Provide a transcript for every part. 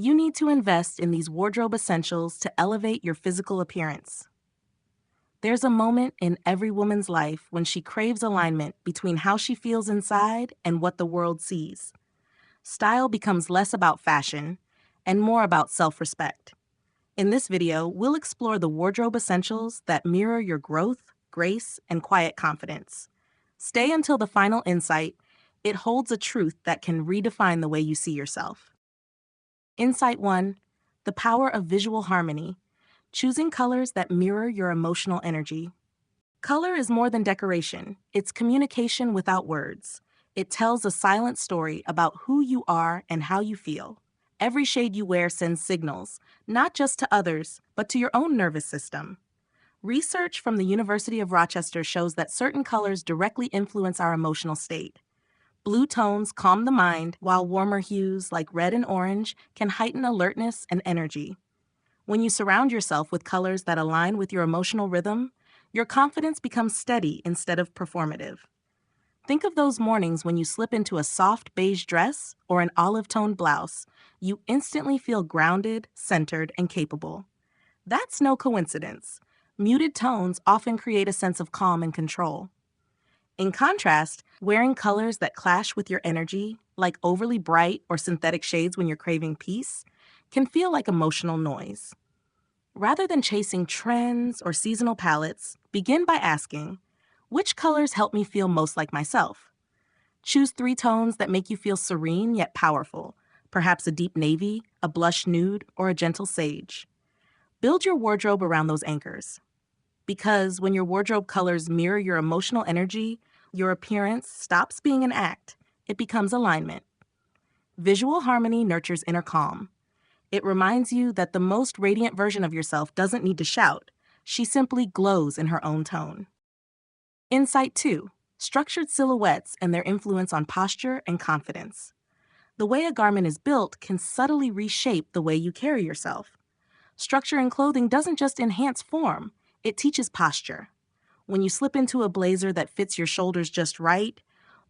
You need to invest in these wardrobe essentials to elevate your physical appearance. There's a moment in every woman's life when she craves alignment between how she feels inside and what the world sees. Style becomes less about fashion and more about self-respect. In this video, we'll explore the wardrobe essentials that mirror your growth, grace, and quiet confidence. Stay until the final insight. It holds a truth that can redefine the way you see yourself. Insight 1. The power of visual harmony. Choosing colors that mirror your emotional energy. Color is more than decoration. It's communication without words. It tells a silent story about who you are and how you feel. Every shade you wear sends signals, not just to others, but to your own nervous system. Research from the University of Rochester shows that certain colors directly influence our emotional state. Blue tones calm the mind, while warmer hues like red and orange can heighten alertness and energy. When you surround yourself with colors that align with your emotional rhythm, your confidence becomes steady instead of performative. Think of those mornings when you slip into a soft beige dress or an olive-toned blouse. You instantly feel grounded, centered, and capable. That's no coincidence. Muted tones often create a sense of calm and control. In contrast, wearing colors that clash with your energy, like overly bright or synthetic shades when you're craving peace, can feel like emotional noise. Rather than chasing trends or seasonal palettes, begin by asking, which colors help me feel most like myself? Choose 3 tones that make you feel serene yet powerful, perhaps a deep navy, a blush nude, or a gentle sage. Build your wardrobe around those anchors. Because when your wardrobe colors mirror your emotional energy, your appearance stops being an act. It becomes alignment. Visual harmony nurtures inner calm. It reminds you that the most radiant version of yourself doesn't need to shout. She simply glows in her own tone. Insight 2. Structured silhouettes and their influence on posture and confidence. The way a garment is built can subtly reshape the way you carry yourself. Structure in clothing doesn't just enhance form, it teaches posture. When you slip into a blazer that fits your shoulders just right,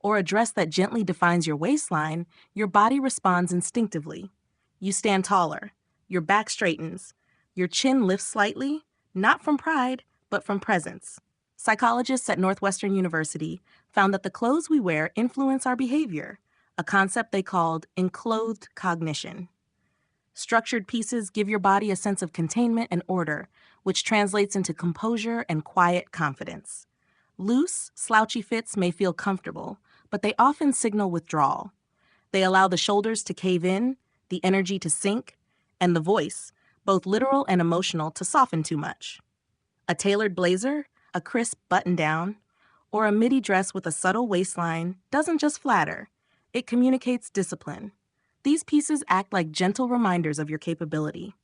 or a dress that gently defines your waistline, your body responds instinctively. You stand taller, your back straightens, your chin lifts slightly, not from pride, but from presence. Psychologists at Northwestern University found that the clothes we wear influence our behavior, a concept they called enclothed cognition. Structured pieces give your body a sense of containment and order, which translates into composure and quiet confidence. Loose, slouchy fits may feel comfortable, but they often signal withdrawal. They allow the shoulders to cave in, the energy to sink, and the voice, both literal and emotional, to soften too much. A tailored blazer, a crisp button-down, or a midi dress with a subtle waistline doesn't just flatter, it communicates discipline. These pieces act like gentle reminders of your capability.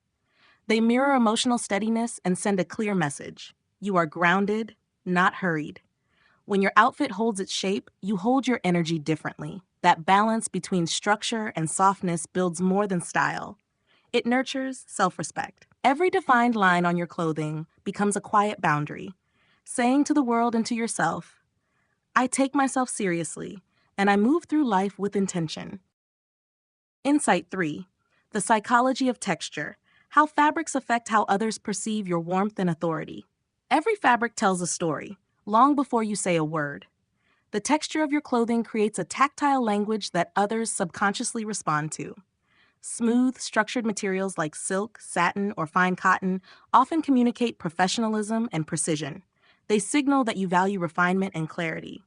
They mirror emotional steadiness and send a clear message. You are grounded, not hurried. When your outfit holds its shape, you hold your energy differently. That balance between structure and softness builds more than style. It nurtures self-respect. Every defined line on your clothing becomes a quiet boundary, saying to the world and to yourself, I take myself seriously, and I move through life with intention. Insight 3. The psychology of texture. How fabrics affect how others perceive your warmth and authority. Every fabric tells a story, long before you say a word. The texture of your clothing creates a tactile language that others subconsciously respond to. Smooth, structured materials like silk, satin, or fine cotton often communicate professionalism and precision. They signal that you value refinement and clarity.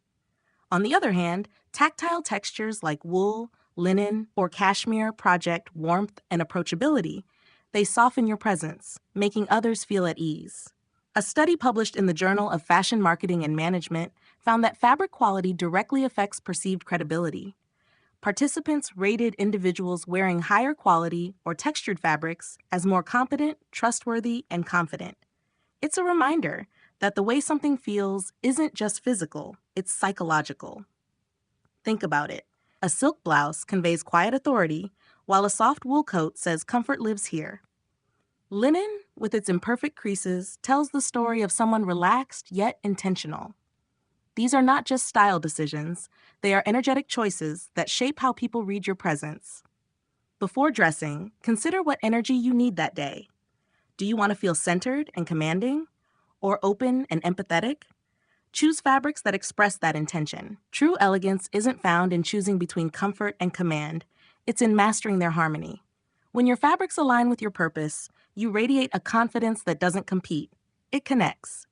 On the other hand, tactile textures like wool, linen, or cashmere project warmth and approachability. They soften your presence, making others feel at ease. A study published in the Journal of Fashion Marketing and Management found that fabric quality directly affects perceived credibility. Participants rated individuals wearing higher quality or textured fabrics as more competent, trustworthy, and confident. It's a reminder that the way something feels isn't just physical, it's psychological. Think about it. A silk blouse conveys quiet authority, while a soft wool coat says comfort lives here. Linen, with its imperfect creases, tells the story of someone relaxed yet intentional. These are not just style decisions, they are energetic choices that shape how people read your presence. Before dressing, consider what energy you need that day. Do you want to feel centered and commanding, or open and empathetic? Choose fabrics that express that intention. True elegance isn't found in choosing between comfort and command, it's in mastering their harmony. When your fabrics align with your purpose, you radiate a confidence that doesn't compete. It connects.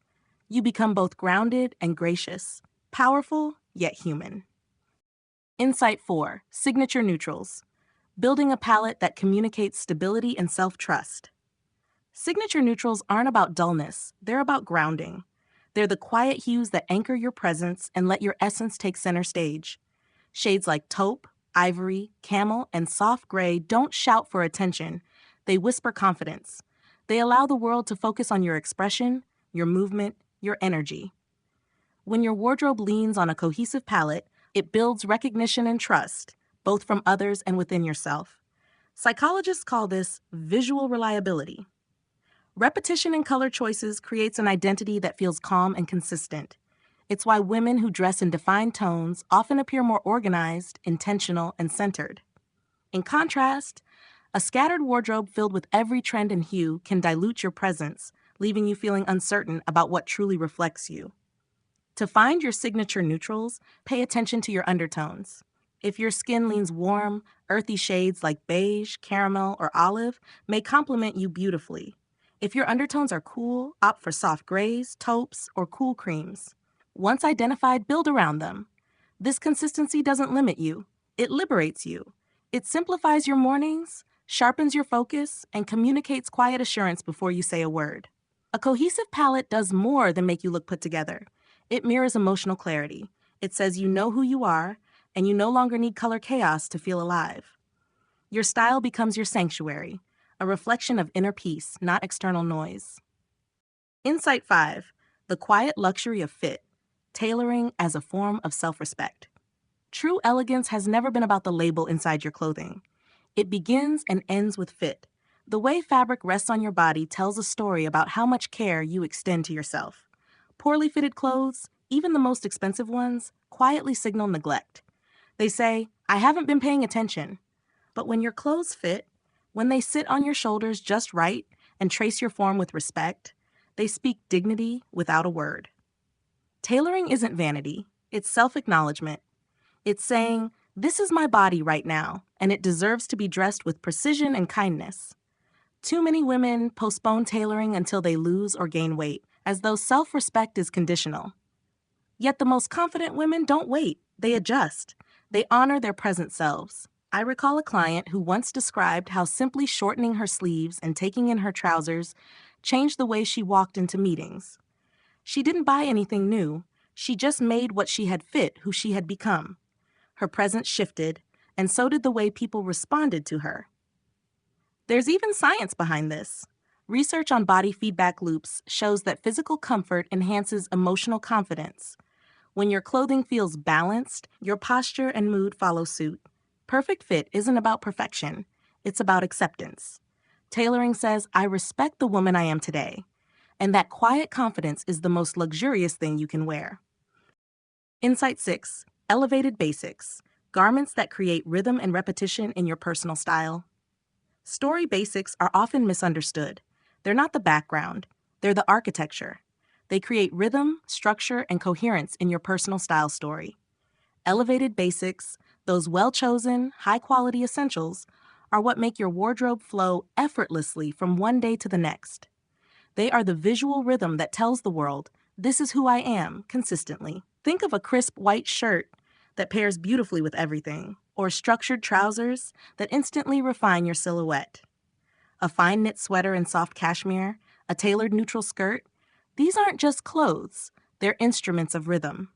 You become both grounded and gracious, powerful yet human. Insight 4: Signature Neutrals. Building a palette that communicates stability and self-trust. Signature neutrals aren't about dullness, they're about grounding. They're the quiet hues that anchor your presence and let your essence take center stage. Shades like taupe, ivory, camel, and soft gray don't shout for attention. They whisper confidence. They allow the world to focus on your expression, your movement, your energy. When your wardrobe leans on a cohesive palette, it builds recognition and trust, both from others and within yourself. Psychologists call this visual reliability. Repetition in color choices creates an identity that feels calm and consistent. It's why women who dress in defined tones often appear more organized, intentional, and centered. In contrast, a scattered wardrobe filled with every trend and hue can dilute your presence, leaving you feeling uncertain about what truly reflects you. To find your signature neutrals, pay attention to your undertones. If your skin leans warm, earthy shades like beige, caramel, or olive may complement you beautifully. If your undertones are cool, opt for soft grays, taupes, or cool creams. Once identified, build around them. This consistency doesn't limit you. It liberates you. It simplifies your mornings, sharpens your focus, and communicates quiet assurance before you say a word. A cohesive palette does more than make you look put together. It mirrors emotional clarity. It says you know who you are, and you no longer need color chaos to feel alive. Your style becomes your sanctuary, a reflection of inner peace, not external noise. Insight 5: The quiet luxury of fit, tailoring as a form of self-respect. True elegance has never been about the label inside your clothing. It begins and ends with fit. The way fabric rests on your body tells a story about how much care you extend to yourself. Poorly fitted clothes, even the most expensive ones, quietly signal neglect. They say, "I haven't been paying attention." But when your clothes fit, when they sit on your shoulders just right and trace your form with respect, they speak dignity without a word. Tailoring isn't vanity, it's self-acknowledgement. It's saying, "This is my body right now, and it deserves to be dressed with precision and kindness." Too many women postpone tailoring until they lose or gain weight, as though self-respect is conditional. Yet the most confident women don't wait, they adjust. They honor their present selves. I recall a client who once described how simply shortening her sleeves and taking in her trousers changed the way she walked into meetings. She didn't buy anything new, she just made what she had fit who she had become. Her presence shifted, and so did the way people responded to her. There's even science behind this. Research on body feedback loops shows that physical comfort enhances emotional confidence. When your clothing feels balanced, your posture and mood follow suit. Perfect fit isn't about perfection, it's about acceptance. Tailoring says, "I respect the woman I am today," and that quiet confidence is the most luxurious thing you can wear. Insight 6: Elevated basics, garments that create rhythm and repetition in your personal style. Story basics are often misunderstood. They're not the background, they're the architecture. They create rhythm, structure, and coherence in your personal style story. Elevated basics, those well-chosen, high-quality essentials, are what make your wardrobe flow effortlessly from one day to the next. They are the visual rhythm that tells the world, "This is who I am," consistently. Think of a crisp white shirt that pairs beautifully with everything, or structured trousers that instantly refine your silhouette. A fine knit sweater in soft cashmere, a tailored neutral skirt, these aren't just clothes, they're instruments of rhythm.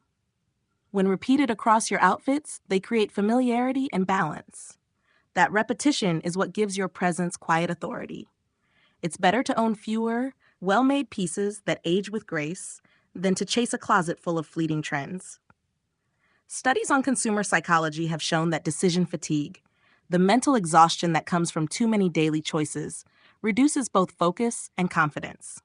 When repeated across your outfits, they create familiarity and balance. That repetition is what gives your presence quiet authority. It's better to own fewer, well-made pieces that age with grace than to chase a closet full of fleeting trends. Studies on consumer psychology have shown that decision fatigue, the mental exhaustion that comes from too many daily choices, reduces both focus and confidence.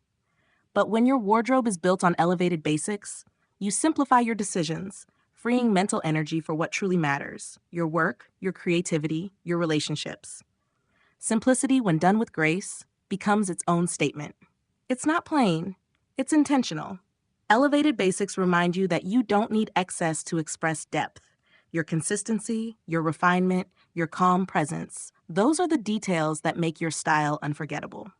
But when your wardrobe is built on elevated basics, you simplify your decisions, freeing mental energy for what truly matters: your work, your creativity, your relationships. Simplicity, when done with grace, becomes its own statement. It's not plain, it's intentional. Elevated Basics remind you that you don't need excess to express depth. Your consistency, your refinement, your calm presence, those are the details that make your style unforgettable.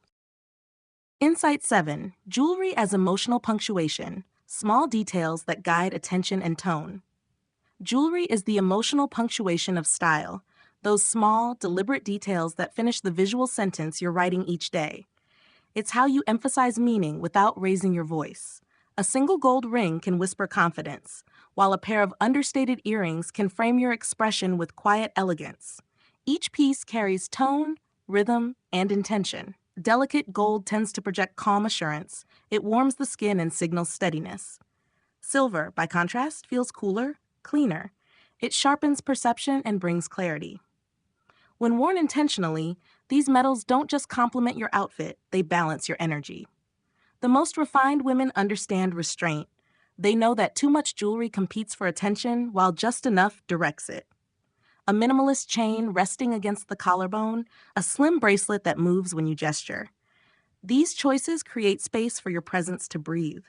Insight 7. Jewelry as emotional punctuation, small details that guide attention and tone. Jewelry is the emotional punctuation of style, those small, deliberate details that finish the visual sentence you're writing each day. It's how you emphasize meaning without raising your voice. A single gold ring can whisper confidence, while a pair of understated earrings can frame your expression with quiet elegance. Each piece carries tone, rhythm, and intention. Delicate gold tends to project calm assurance. It warms the skin and signals steadiness. Silver, by contrast, feels cooler, cleaner. It sharpens perception and brings clarity. When worn intentionally, these metals don't just complement your outfit, they balance your energy. The most refined women understand restraint. They know that too much jewelry competes for attention while just enough directs it. A minimalist chain resting against the collarbone, a slim bracelet that moves when you gesture. These choices create space for your presence to breathe.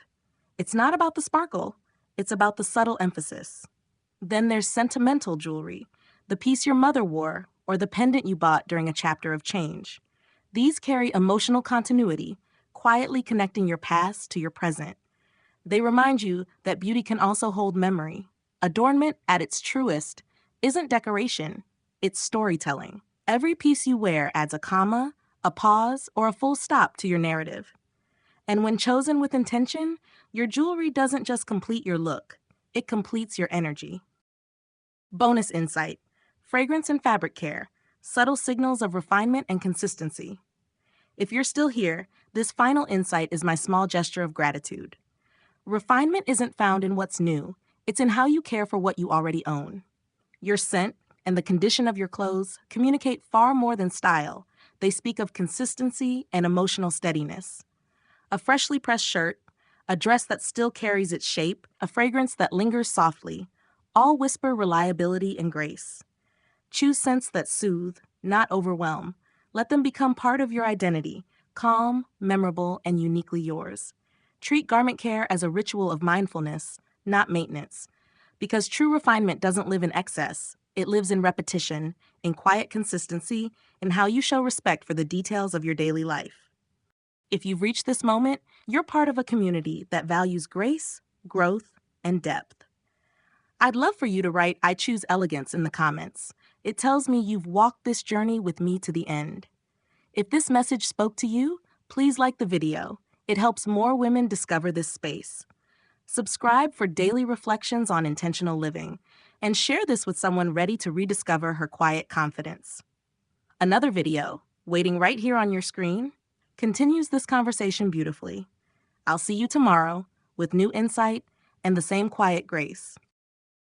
It's not about the sparkle, it's about the subtle emphasis. Then there's sentimental jewelry, the piece your mother wore or the pendant you bought during a chapter of change. These carry emotional continuity, quietly connecting your past to your present. They remind you that beauty can also hold memory. Adornment, at its truest, isn't decoration, it's storytelling. Every piece you wear adds a comma, a pause, or a full stop to your narrative. And when chosen with intention, your jewelry doesn't just complete your look, it completes your energy. Bonus insight: fragrance and fabric care, subtle signals of refinement and consistency. If you're still here, this final insight is my small gesture of gratitude. Refinement isn't found in what's new, it's in how you care for what you already own. Your scent and the condition of your clothes communicate far more than style. They speak of consistency and emotional steadiness. A freshly pressed shirt, a dress that still carries its shape, a fragrance that lingers softly, all whisper reliability and grace. Choose scents that soothe, not overwhelm. Let them become part of your identity, calm, memorable, and uniquely yours. Treat garment care as a ritual of mindfulness, not maintenance. Because true refinement doesn't live in excess, it lives in repetition, in quiet consistency, in how you show respect for the details of your daily life. If you've reached this moment, you're part of a community that values grace, growth, and depth. I'd love for you to write "I choose elegance" in the comments. It tells me you've walked this journey with me to the end. If this message spoke to you, please like the video. It helps more women discover this space. Subscribe for daily reflections on intentional living, and share this with someone ready to rediscover her quiet confidence. Another video, waiting right here on your screen, continues this conversation beautifully. I'll see you tomorrow with new insight and the same quiet grace.